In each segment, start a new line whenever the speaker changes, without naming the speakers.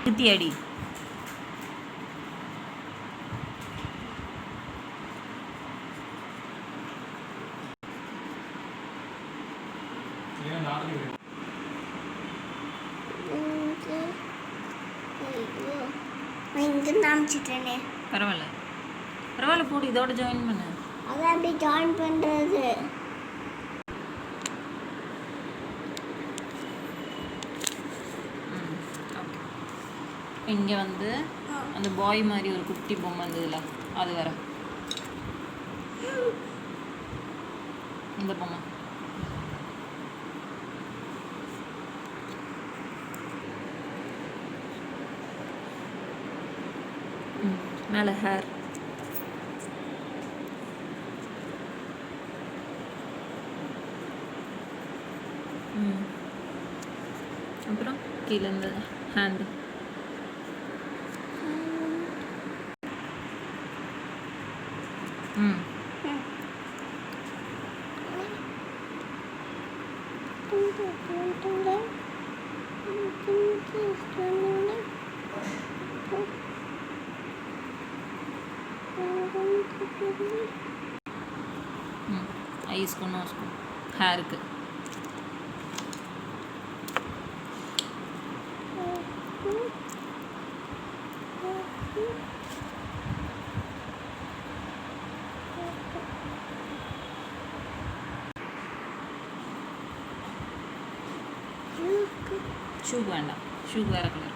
குத்தி அடி. பரவாயில்ல பரவாயில்ல போடு, இதோட ஜாயின் பண்ணு.
அதான் அப்படி ஜாயின் பண்ணுறது.
இங்கே வந்து அந்த பாய் மாதிரி ஒரு குட்டி பொம்மை இருந்ததுல, அது வேற இந்த பொம்மை. மேலே ஹேர். அப்புறம் கீழே இந்த ஹேண்டு. ஐஸ்க்கு நோஸ்க்கு ஹேருக்கு. ஷூக்கு வேண்டாம், ஷூக்கு வேறு கலர்.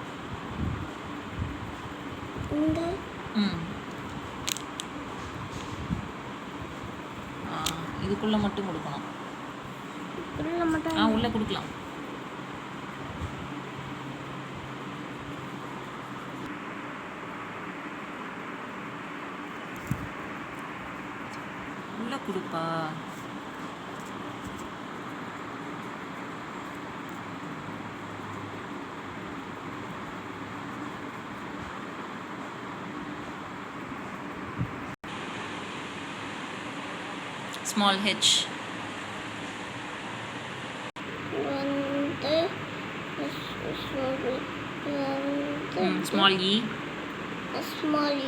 இதுக்குள்ளே மட்டும் கொடுக்கணும். உள்ளே கொடுக்கலாம். உள்ளே கொடுப்பா. Small H. Small E.
Small E.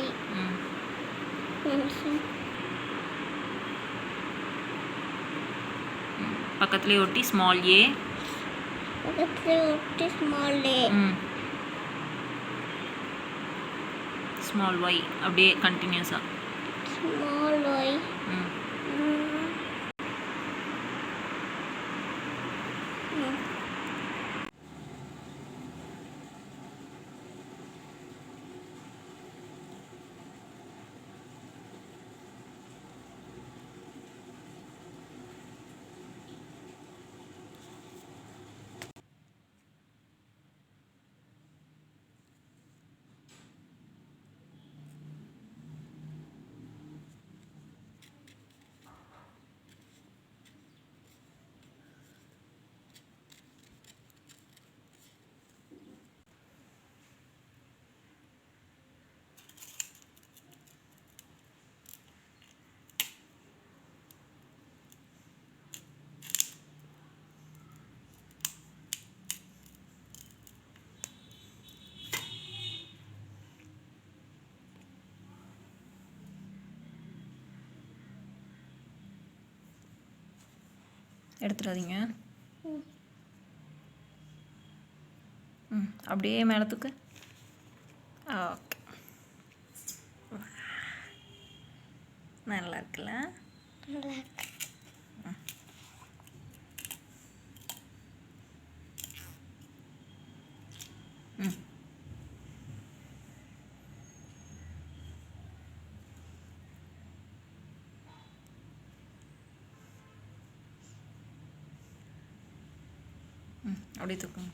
பக்கத்துலேயே ஒட்டி ஸ்மால் ஏ.
பக்கத்துலேயே ஒட்டி ஸ்மால் ஏ.
Small Y. அப்படியே கண்டினியூஸாக
ஸ்மால் ஒய்.
எடுத்துடாதீங்க. அப்படியே மேலத்துக்கு. ஓகே, நல்லா இருக்குல்ல? அப்படியே தூக்குங்க.